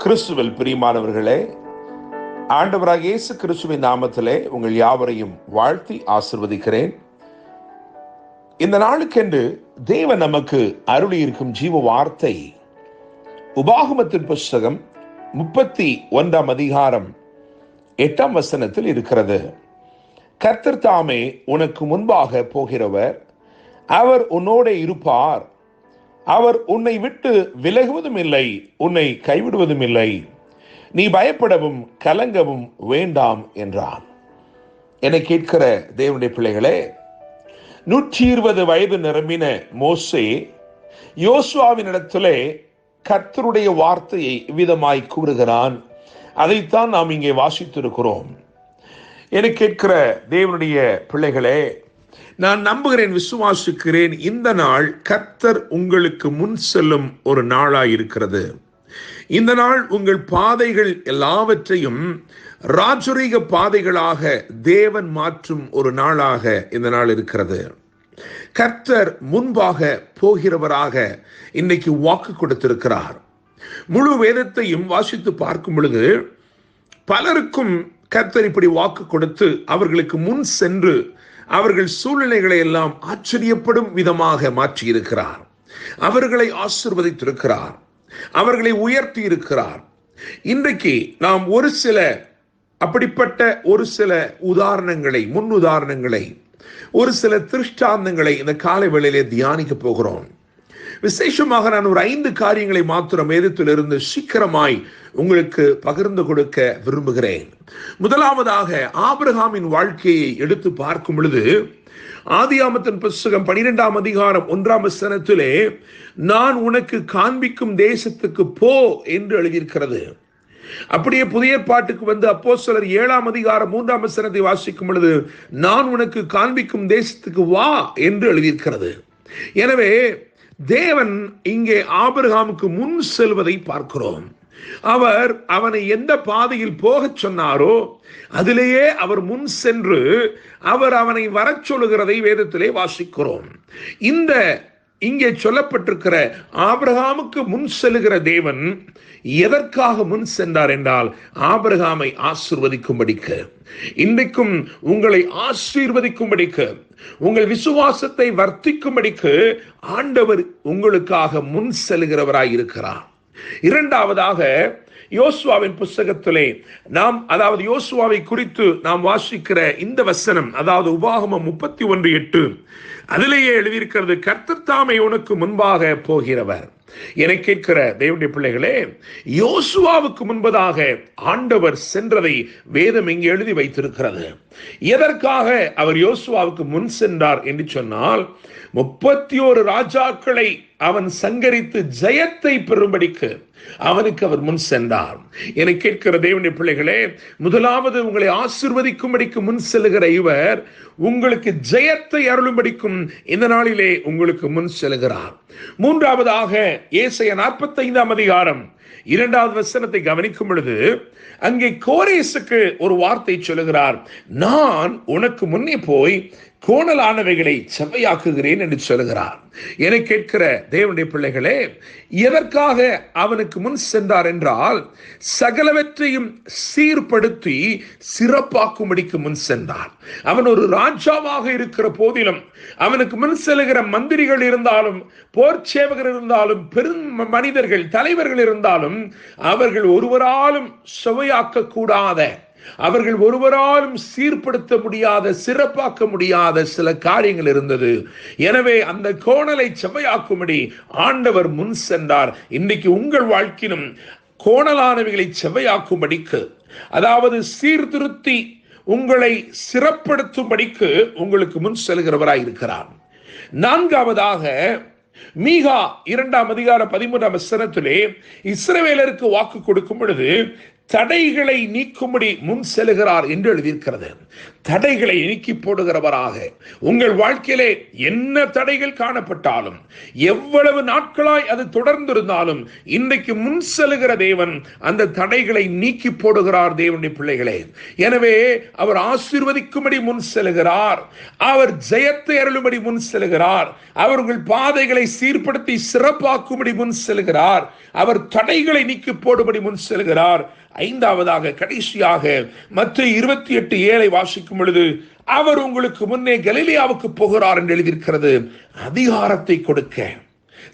கிறிஸ்துவில் பிரியமானவர்களே, ஆண்டவராகிய இயேசு கிறிஸ்துவின் நாமத்திலே உங்கள் யாவரையும் வாழ்த்தி ஆசிர்வதிக்கிறேன். இந்த நாளுக்கென்று தேவன் நமக்கு அருளி இருக்கும் ஜீவ வார்த்தை உபாகமத்தின் புஸ்தகம் 31 அதிகாரம் 8 வசனத்தில் இருக்கிறது. கர்த்தர் தாமே உனக்கு முன்பாக போகிறவர், அவர் உன்னோட இருப்பார், அவர் உன்னை விட்டு விலகுவதும் இல்லை, உன்னை கைவிடுவதும் இல்லை, நீ பயப்படவும் கலங்கவும் வேண்டாம் என்றார். என்னை கேட்கிற தேவனுடைய பிள்ளைகளே, 120 வயது நிரம்பின மோசே யோசுவாவினிடத்திலே கர்த்தருடைய வார்த்தையை இவ்விதமாய் கூறுகிறான். அதைத்தான் நாம் இங்கே வாசித்திருக்கிறோம். என்னை கேட்கிற தேவனுடைய பிள்ளைகளே, நான் நம்புகிறேன், விசுவாசிக்கிறேன், இந்த நாள் கர்த்தர் உங்களுக்கு முன் செல்லும் ஒரு நாளாயிருக்கிறது. இந்த நாள் உங்கள் பாதைகள் எல்லாவற்றையும் ராஜரீக பாதைகளாக தேவன் மாற்றும் ஒரு நாளாக இந்த நாள் இருக்கிறது. கர்த்தர் முன்பாக போகிறவராக இன்னைக்கு வாக்கு கொடுத்திருக்கிறார். முழு வேதத்தையும் வாசித்து பார்க்கும் பொழுது பலருக்கும் கர்த்தர் இப்படி வாக்கு கொடுத்து அவர்களுக்கு முன் சென்று அவர்கள் சூழ்நிலைகளை எல்லாம் ஆச்சரியப்படும் விதமாக மாற்றியிருக்கிறார். அவர்களை ஆசீர்வதித்திருக்கிறார், அவர்களை உயர்த்தி இருக்கிறார். இன்றைக்கு நாம் ஒரு சில உதாரணங்களை, முன் உதாரணங்களை, ஒரு சில திருஷ்டாந்தங்களை இந்த காலை வேளையிலே தியானிக்க போகிறோம். விசேஷமாக நான் ஒரு 5 காரியங்களை மாத்திரம் வேதத்திலிருந்து சீக்கிரமாய் உங்களுக்கு பகிர்ந்து கொடுக்க விரும்புகிறேன். முதலாவதாக ஆபிரகாமின் வாழ்க்கையை எடுத்து பார்க்கும் பொழுது ஆதியாகமத்தின் புஸ்தகம் 12 அதிகாரம் 1 வசனத்திலே நான் உனக்கு காண்பிக்கும் தேசத்துக்கு போ என்று எழுதியிருக்கிறது. அப்படியே புதிய ஏற்பாட்டுக்கு வந்து அப்போஸ்தலர் 7 அதிகாரம் 3 வசனத்தை வாசிக்கும் பொழுது நான் உனக்கு காண்பிக்கும் தேசத்துக்கு வா என்று எழுதியிருக்கிறது. எனவே தேவன் இங்கே ஆபிரகாமுக்கு முன் செல்வதை பார்க்கிறோம். அவர் அவனை எந்த பாதையில் போகச் சொன்னாரோ அதிலேயே அவர் முன் சென்று அவர் அவனை வரச் சொல்லுகிறதை வேதத்திலே வாசிக்கிறோம். இங்கே சொல்லப்பட்டிருக்கிற ஆபிரகாமுக்கு முன் செல்லுகிற தேவன் எதற்காக முன் சென்றார் என்றால் ஆபிரகாமை ஆசீர்வதிக்கும்படிக்கு, இன்றைக்கும் உங்களை ஆசீர்வதிக்கும்படிக்கு, உங்கள் விசுவாசத்தை வர்த்திக்கும்படிக்கு ஆண்டவர் உங்களுக்காக முன் செல்கிறவராய் இருக்கிறார். இரண்டாவதாக யோசுவாவின் புஸ்தகத்திலே யோசுவாவை குறித்து நாம் வாசிக்கிற இந்த வசனம், அதாவது உபாகமம் 31:8, அதிலேயே எழுதியிருக்கிறது, கர்த்தர் தாமே உனக்கு முன்பாக போகிறவர். என கேட்கிற தேவனுடைய பிள்ளைகளே, யோசுவாவுக்கு முன்பதாக ஆண்டவர் சென்றதை வேதம் இங்கே எழுதி வைத்திருக்கிறது. எதற்காக அவர் யோசுவாவுக்கு முன் சென்றார் என்று சொன்னால், 31 ராஜாக்களை அவன் சங்கரித்து ஜெயத்தை பெறும்படிக்கு அவனுக்கு அவர் முன் சென்றார். என கேட்கிற தேவனுடைய பிள்ளைகளே, முதலாவது உங்களை ஆசீர்வதிக்கும்படிக்கு முன் செல்லுகிற இவர் உங்களுக்கு ஜெயத்தை அருளும்படிக்கும் இந்த நாளிலே உங்களுக்கு முன் செல்கிறார். மூன்றாவதாக ஏசாயா 45 அதிகாரம் 2 வசனத்தை கவனிக்கும் பொழுது அங்கே கோரேசுக்கு ஒரு வார்த்தை சொல்லுகிறார், நான் உனக்கு முன்னே போய் கோணலானவைகளை செவ்வையாக்குகிறேன் என்று சொல்லுகிறார். என கேட்கிற தேவனுடைய பிள்ளைகளே, எதற்காக அவனுக்கு முன் சென்றார் என்றால் சகலவற்றையும் சீர்படுத்தி சிறப்பாக்கும்படிக்கு முன் சென்றார். அவன் ஒரு ராஜாவாக இருக்கிற போதிலும் அவனுக்கு முன் செல்லுகிற மந்திரிகள் இருந்தாலும், போர் சேவகர் இருந்தாலும், பெரும் மனிதர்கள், தலைவர்கள் இருந்தாலும் அவர்கள் ஒருவராலும் சுவையாக்க கூடாத, அவர்கள் ஒருவராலும் சீர்படுத்த முடியாத, சிறப்பாக்க முடியாத சில காரியங்கள் இருந்தது. எனவே அந்த கோணலை செவ்வையாக்கும்படி ஆண்டவர் முன் சென்றார். இன்றைக்கு உங்கள் வாழ்க்கையிலும் கோணலானவைகளை செவ்வையாக்கும்படிக்கு, அதாவது சீர்திருத்தி உங்களை சிறப்படுத்தும்படிக்கு உங்களுக்கு முன் செல்கிறவராய் இருக்கிறார். நான்காவதாக மீகா 2 அதிகாரம் 13 வசனத்திலே இஸ்ரவேலருக்கு வாக்கு கொடுக்கும் பொழுது தடைகளை நீக்கும்படி முன் செல்கிறார் என்று எழுதியிருக்கிறது. தடைகளை நீக்கி போடுகிறவராக உங்கள் வாழ்க்கையிலே என்ன தடைகள் காணப்பட்டாலும், எவ்வளவு நாட்களாய் அது தொடர்ந்திருந்தாலும், இன்றைக்கு முன் செல்கிற தேவன் அந்த தடைகளை நீக்கி போடுகிறார். தேவனுடைய பிள்ளைகளே, எனவே அவர் ஆசீர்வதிக்கும்படி முன் செல்கிறார். அவர் ஜெயத்தை அருளும்படி முன் செல்கிறார். அவர் உங்கள் பாதைகளை சீர்படுத்தி சிறப்பாக்கும்படி முன் செல்கிறார். அவர் தடைகளை நீக்கி போடும்படி முன் செல்கிறார். ஐந்தாவதாக, கடைசியாக மத்தேயு 28:7 வாசிக்கும் பொழுது, அவர் உங்களுக்கு முன்னே கலிலேயாவுக்கு போகிறார் என்று எழுதியிருக்கிறது. அதிகாரத்தை கொடுக்க,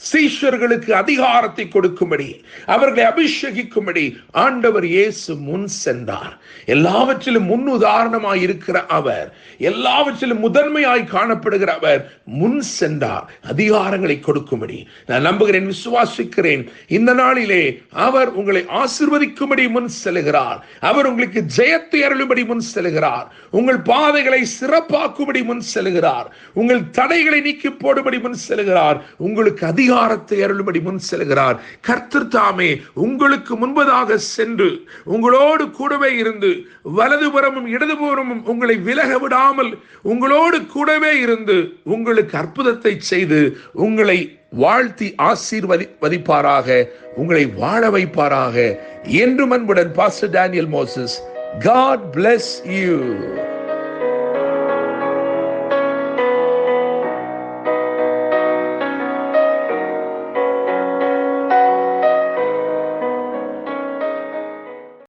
சீஷர்களுக்கு அதிகாரத்தை கொடுக்கும்படி, அவர்களை அபிஷேகிக்கும்படி ஆண்டவர் இயேசு முன் சென்றார். எல்லாவற்றிலும் முன் உதாரணமாய் இருக்கிற அவர், எல்லாவற்றிலும் முதன்மையாய் காணப்படுகிற அவர் முன் சென்றார் அதிகாரங்களை கொடுக்கும்படி. நான் நம்புகிறேன், விசுவாசிக்கிறேன், இந்த நாளிலே அவர் உங்களை ஆசீர்வதிக்கும்படி முன் செல்கிறார். அவர் உங்களுக்கு ஜெயத்தை அருளும்படி முன் செல்கிறார். உங்கள் பாதைகளை சிறப்பாக்கும்படி முன் செல்கிறார். உங்கள் தடைகளை நீக்கி போடும்படி முன் செல்கிறார். உங்களுக்கு அதிகாரத்தை அருளும்படி முன் செல்கிறார். கர்த்தர் தாமே உங்களுக்கு முன்பதாக சென்று உங்களோடு கூடவே இருந்து, வலதுபுறமும் இடதுபுறமும் உங்களை விலக விடாமல் உங்களோடு கூடவே இருந்து உங்களுக்கு அற்புதத்தை செய்து உங்களை வாழ்த்தி ஆசீர்வதிப்பாராக, உங்களை வாழ வைப்பாராக. என்று அன்புடன் pastor Daniel Moses. God bless you.